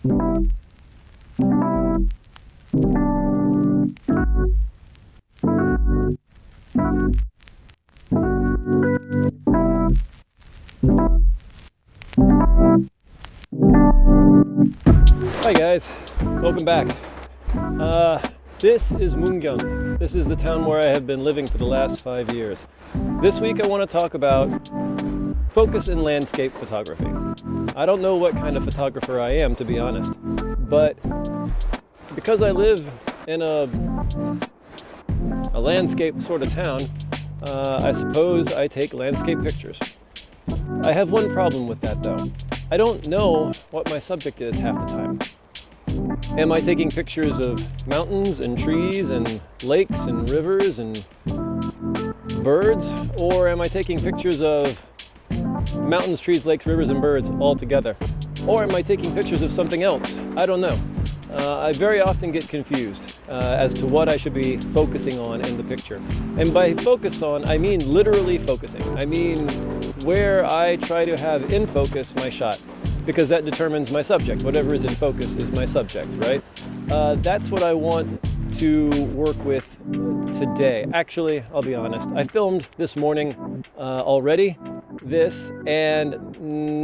Hi guys, welcome back. This is Mungyeong. This is the town where I have been living for the last 5 years. This week I want to talk about focus in landscape photography. I don't know what kind of photographer I am, to be honest, but because I live in a landscape sort of town, I suppose I take landscape pictures. I have one problem with that though. I don't know what my subject is half the time. Am I taking pictures of mountains and trees and lakes and rivers and birds? Or am I taking pictures of mountains, trees, lakes, rivers, and birds all together? Or am I taking pictures of something else? I don't know. I very often get confused as to what I should be focusing on in the picture. And by focus on, I mean literally focusing. I mean where I try to have in focus my shot, because that determines my subject. Whatever is in focus is my subject, right? That's what I want to work with today. Actually, I'll be honest, I filmed this morning already, and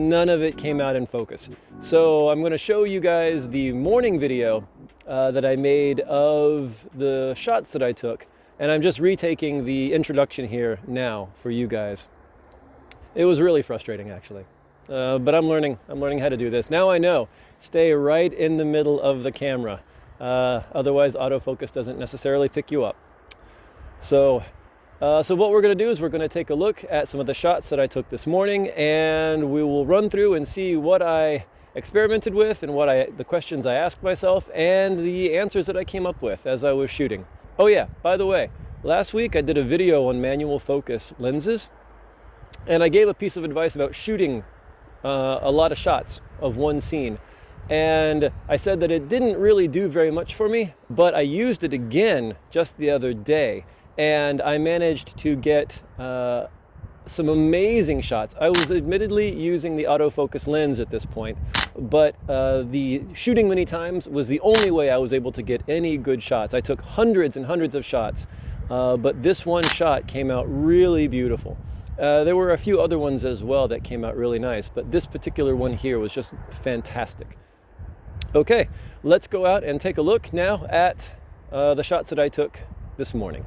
none of it came out in focus. So I'm going to show you guys the morning video that I made of the shots that I took, and I'm just retaking the introduction here now for you guys. It was really frustrating, actually. But I'm learning how to do this. Now I know, stay right in the middle of the camera. Otherwise autofocus doesn't necessarily pick you up. So what we're going to do is we're going to take a look at some of the shots that I took this morning, and we will run through and see what I experimented with and the questions I asked myself and the answers that I came up with as I was shooting. Oh yeah, by the way, last week I did a video on manual focus lenses, and I gave a piece of advice about shooting a lot of shots of one scene, and I said that it didn't really do very much for me, but I used it again just the other day, and I managed to get some amazing shots. I was admittedly using the autofocus lens at this point, but the shooting many times was the only way I was able to get any good shots. I took hundreds and hundreds of shots, but this one shot came out really beautiful. There were a few other ones as well that came out really nice, but this particular one here was just fantastic. Okay, let's go out and take a look now at the shots that I took this morning.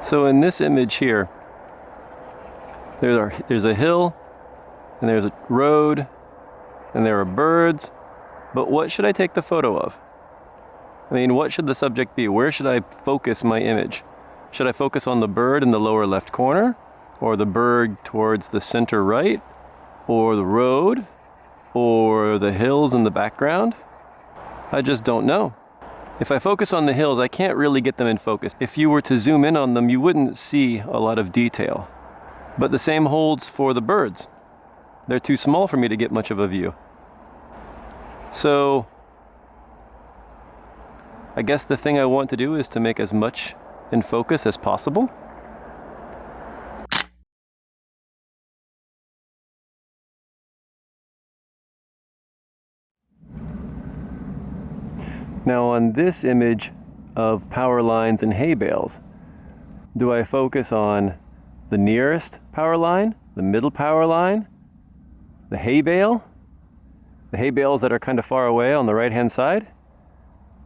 So in this image here, there's a hill, and there's a road, and there are birds, but what should I take the photo of? I mean, what should the subject be? Where should I focus my image? Should I focus on the bird in the lower left corner? Or the bird towards the center right, or the road, or the hills in the background? I just don't know. If I focus on the hills, I can't really get them in focus. If you were to zoom in on them, you wouldn't see a lot of detail. But the same holds for the birds. They're too small for me to get much of a view. So I guess the thing I want to do is to make as much in focus as possible. Now on this image of power lines and hay bales, do I focus on the nearest power line, the middle power line, the hay bales that are kind of far away on the right hand side?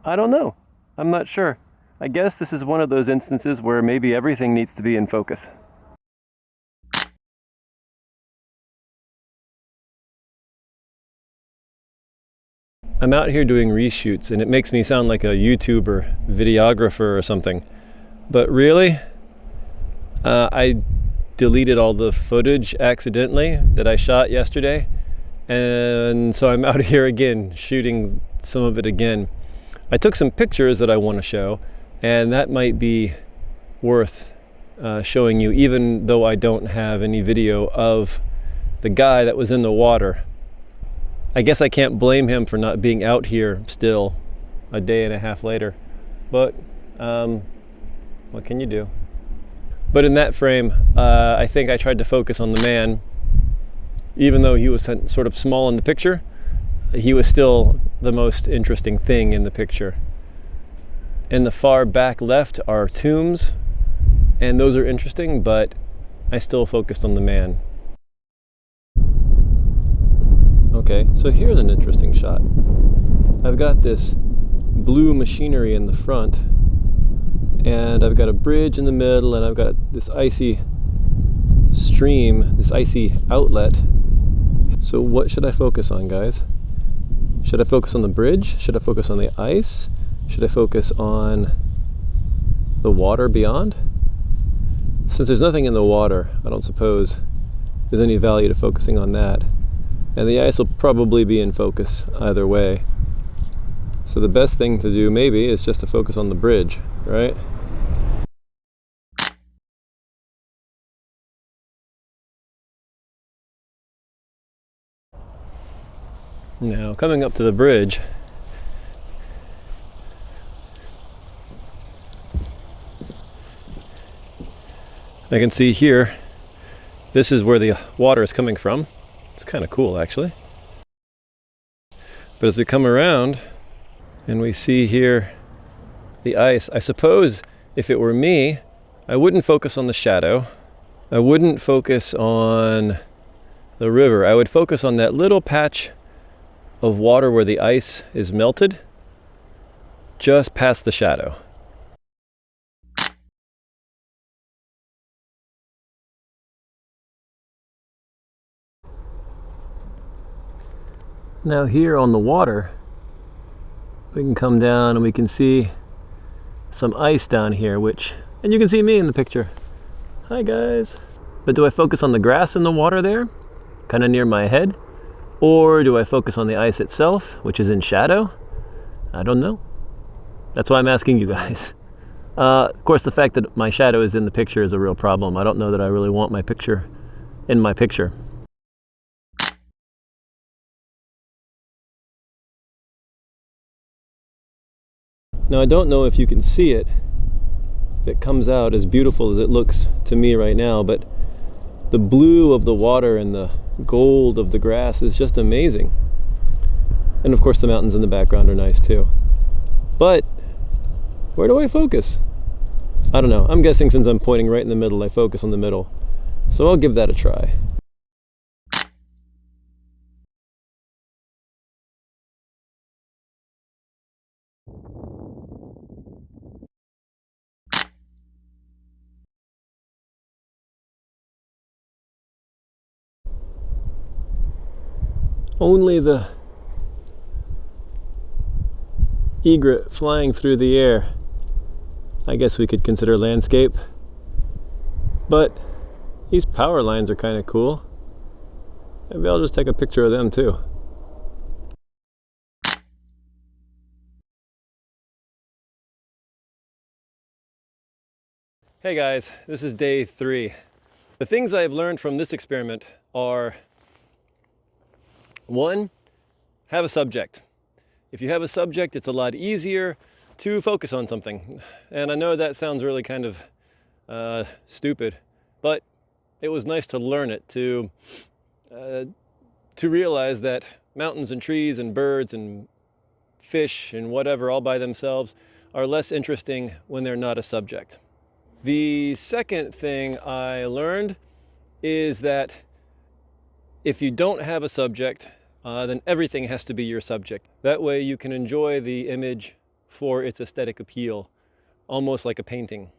I don't know. I'm not sure. I guess this is one of those instances where maybe everything needs to be in focus. I'm out here doing reshoots, and it makes me sound like a YouTuber, videographer or something. But really, I deleted all the footage accidentally that I shot yesterday. And so I'm out here again, shooting some of it again. I took some pictures that I want to show, and that might be worth showing you, even though I don't have any video of the guy that was in the water. I guess I can't blame him for not being out here still a day and a half later, but what can you do? But in that frame, I think I tried to focus on the man, even though he was sort of small in the picture. he was still the most interesting thing in the picture. In the far back left are tombs, and those are interesting, but I still focused on the man. Okay, so here's an interesting shot. I've got this blue machinery in the front, and I've got a bridge in the middle, and I've got this icy stream, this icy outlet. So what should I focus on, guys? Should I focus on the bridge? Should I focus on the ice? Should I focus on the water beyond? Since there's nothing in the water, I don't suppose there's any value to focusing on that. And the ice will probably be in focus either way. So the best thing to do maybe is just to focus on the bridge, right? Now, coming up to the bridge, I can see here, this is where the water is coming from. It's kind of cool, actually. But as we come around and we see here the ice, I suppose if it were me, I wouldn't focus on the shadow. I wouldn't focus on the river. I would focus on that little patch of water where the ice is melted, just past the shadow. Now here on the water, we can come down and we can see some ice down here, and you can see me in the picture. Hi guys. But do I focus on the grass in the water there, kind of near my head? Or do I focus on the ice itself, which is in shadow? I don't know. That's why I'm asking you guys. Of course, the fact that my shadow is in the picture is a real problem. I don't know that I really want my picture in my picture. Now, I don't know if you can see it, if it comes out as beautiful as it looks to me right now, but the blue of the water and the gold of the grass is just amazing. And of course the mountains in the background are nice too. But where do I focus? I don't know. I'm guessing since I'm pointing right in the middle, I focus on the middle. So I'll give that a try. Only the egret flying through the air, I guess we could consider landscape. But these power lines are kind of cool. Maybe I'll just take a picture of them too. Hey guys, this is day 3. The things I've learned from this experiment are: 1, have a subject. If you have a subject, it's a lot easier to focus on something. And I know that sounds really kind of stupid, but it was nice to learn it, to realize that mountains and trees and birds and fish and whatever all by themselves are less interesting when they're not a subject. The second thing I learned is that if you don't have a subject, then everything has to be your subject. That way you can enjoy the image for its aesthetic appeal, almost like a painting.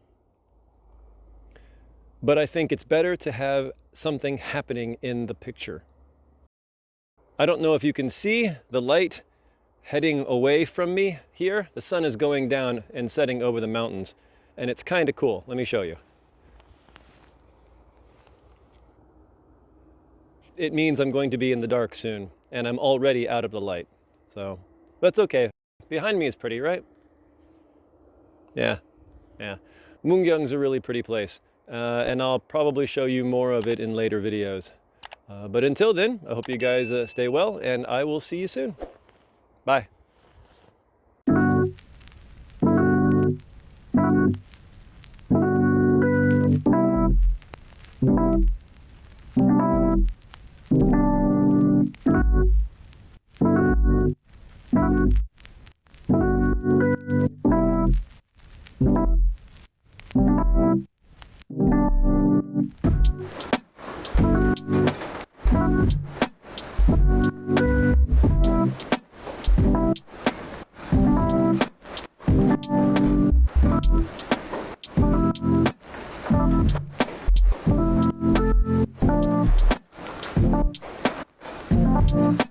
But I think it's better to have something happening in the picture. I don't know if you can see the light heading away from me here. The sun is going down and setting over the mountains, and it's kind of cool. Let me show you. It means I'm going to be in the dark soon, and I'm already out of the light. So that's okay. Behind me is pretty, right? Yeah. Mungyeong's a really pretty place, and I'll probably show you more of it in later videos. But until then, I hope you guys stay well, and I will see you soon. Bye. you.